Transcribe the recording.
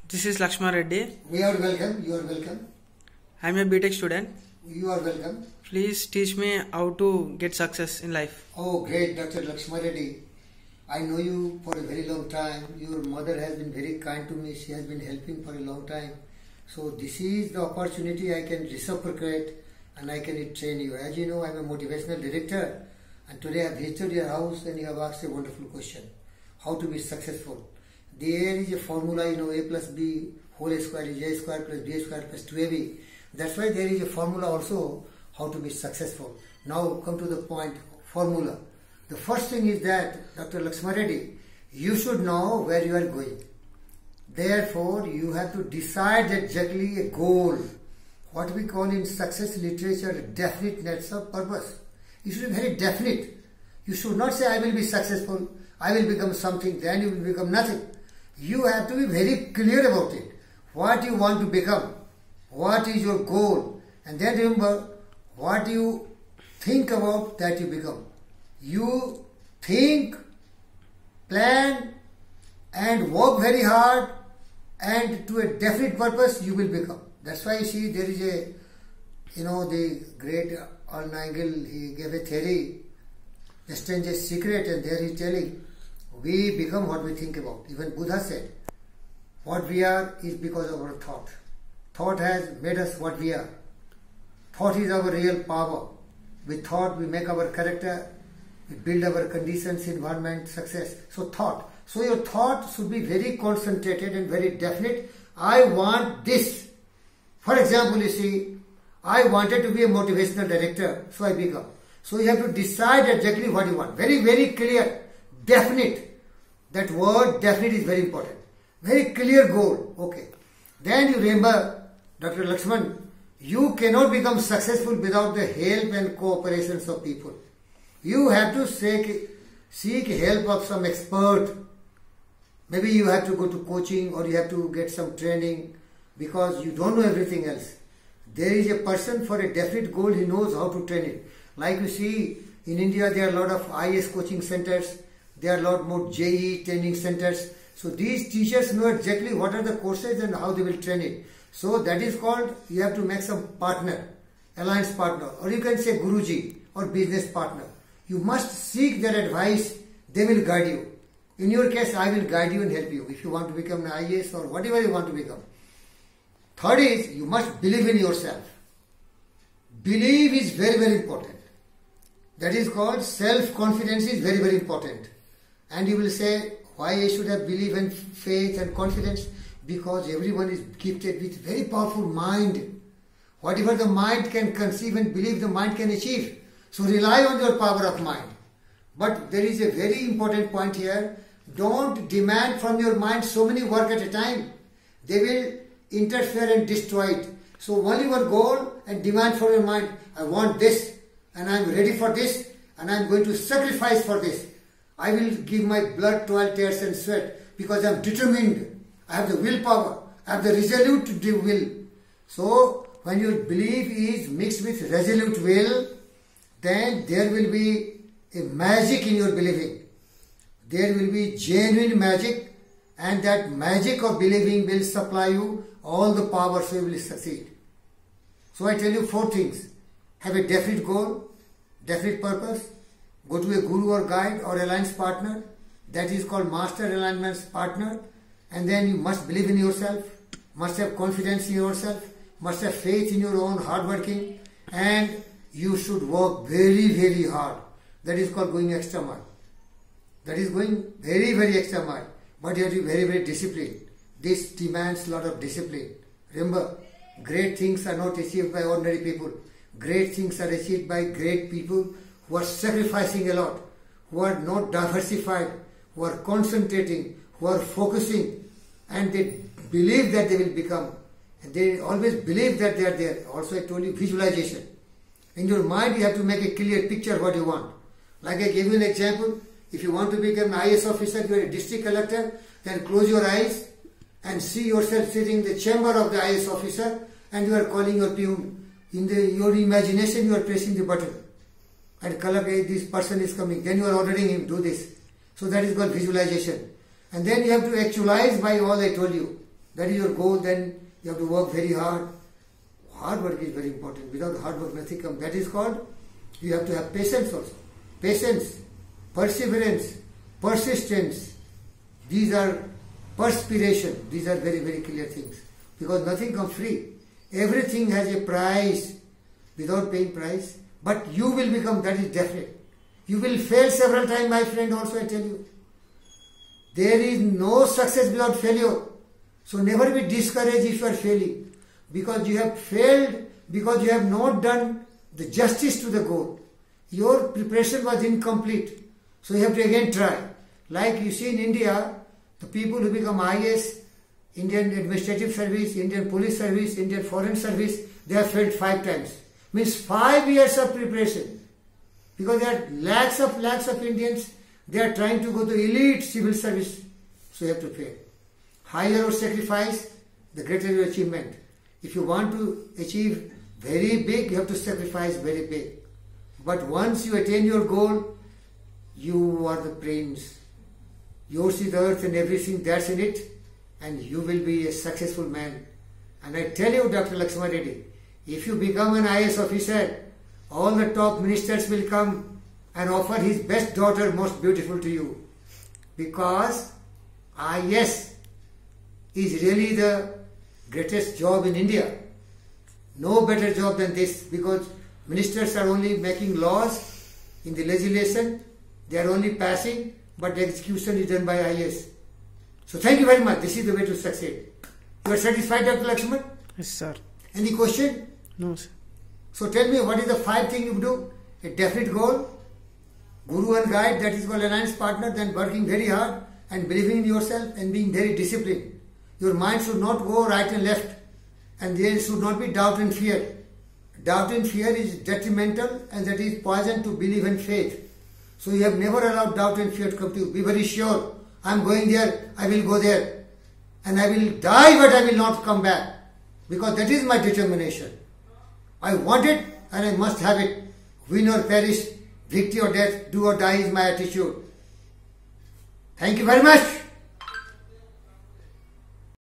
This is Lakshma Reddy. We are welcome. You are welcome. I am a BTech student. You are welcome. Please teach me how to get success in life. Oh, great, Dr. Lakshma Reddy. I know you for a very long time. Your mother has been very kind to me. She has been helping for a long time. So this is the opportunity I can reciprocate and I can train you. As you know, I am a motivational director. And today I have visited your house and you have asked a wonderful question. How to be successful. There is a formula, A plus B whole square is A square plus B square plus 2AB. That's why there is a formula also how to be successful. Now come to the point, formula. The first thing is that, Dr. Lakshma Reddy, you should know where you are going. Therefore, you have to decide exactly a goal. What we call in success literature, definiteness of purpose. You should be very definite. You should not say, I will be successful, I will become something, then you will become nothing. You have to be very clear about it. What you want to become. What is your goal? And then remember, what you think about that you become. You think, plan, and work very hard, and to a definite purpose you will become. That's why you see there is a, the great Earl Nightingale, he gave a theory, the strangest secret, and there he is telling, we become what we think about. Even Buddha said, what we are is because of our thought. Thought has made us what we are. Thought is our real power. With thought we make our character, we build our conditions, environment, success. So thought. So your thought should be very concentrated and very definite. I want this. For example, you see, I wanted to be a motivational director, so I become. So you have to decide exactly what you want. Very, very clear, definite. That word definite is very important. Very clear goal. Okay. Then you remember, Dr. Lakshman, you cannot become successful without the help and cooperation of people. You have to seek help of some expert. Maybe you have to go to coaching or you have to get some training because you don't know everything else. There is a person for a definite goal, he knows how to train it. Like you see, in India there are a lot of IAS coaching centers, there are a lot more JEE training centers. So these teachers know exactly what are the courses and how they will train it. So that is called, you have to make some partner, alliance partner, or you can say Guruji or business partner. You must seek their advice, they will guide you. In your case, I will guide you and help you if you want to become an IAS or whatever you want to become. Third is, you must believe in yourself. Believe is very, very important. That is called self-confidence is very, very important. And you will say, why I should have belief and faith and confidence? Because everyone is gifted with very powerful mind. Whatever the mind can conceive and believe, the mind can achieve. So rely on your power of mind. But there is a very important point here. Don't demand from your mind so many work at a time. They will interfere and destroy it. So only your goal and demand from your mind, I want this and I am ready for this and I am going to sacrifice for this. I will give my blood, toil, tears and sweat because I am determined. I have the willpower. I have the resolute will. So when your belief is mixed with resolute will, then there will be a magic in your believing. There will be genuine magic, and that magic of believing will supply you all the power so you will succeed. So I tell you 4 things. Have a definite goal, definite purpose. Go to a guru or guide or alliance partner. That is called master alignment partner. And then you must believe in yourself, must have confidence in yourself, must have faith in your own hard working, and you should work very, very hard. That is called going extra mile. That is going very, very extra mile. But you have to be very, very disciplined. This demands a lot of discipline. Remember, great things are not achieved by ordinary people. Great things are achieved by great people who are sacrificing a lot, who are not diversified, who are concentrating, who are focusing, and they believe that they will become. And they always believe that they are there. Also I told you visualization. In your mind you have to make a clear picture what you want. Like I gave you an example, if you want to become an IAS officer, you are a district collector, then close your eyes and see yourself sitting in the chamber of the IAS officer and you are calling your peon. In your imagination you are pressing the button and collect, this person is coming. Then you are ordering him, do this. So that is called visualization. And then you have to actualize by all I told you. that is your goal, then you have to work very hard. Hard work is very important. Without hard work, nothing comes. That is called, you have to have patience also. Patience, perseverance, persistence. These are perspiration. These are very, very clear things. Because nothing comes free. Everything has a price. Without paying price. But you will become, that is definite. You will fail several times, my friend, also I tell you. There is no success without failure. So never be discouraged if you are failing. Because you have failed, because you have not done the justice to the goal. Your preparation was incomplete. So you have to again try. Like you see in India, the people who become IAS, Indian Administrative Service, Indian Police Service, Indian Foreign Service, they have failed 5 times. Means 5 years of preparation. Because there are lakhs of Indians, they are trying to go to elite civil service. So you have to fail. Higher your sacrifice, the greater your achievement. If you want to achieve very big, you have to sacrifice very big. But once you attain your goal, you are the prince. Yours is the earth and everything that's in it, and you will be a successful man. And I tell you, Dr. Lakshman Reddy, if you become an IAS officer, all the top ministers will come and offer his best daughter, most beautiful to you. Because IAS is really the greatest job in India. No better job than this, because ministers are only making laws in the legislation, they are only passing, but the execution is done by IAS. So thank you very much. This is the way to succeed. You are satisfied, Dr. Lakshman? Yes, sir. Any question? No, sir. So tell me, what is the 5 things you do? A definite goal, guru and guide, that is called alliance partner, then working very hard and believing in yourself and being very disciplined. Your mind should not go right and left, and there should not be doubt and fear. Doubt and fear is detrimental, and that is poison to belief and faith. So you have never allowed doubt and fear to come to you. Be very sure, I am going there, I will go there. And I will die, but I will not come back. Because that is my determination. I want it, and I must have it. Win or perish, victory or death, do or die is my attitude. Thank you very much.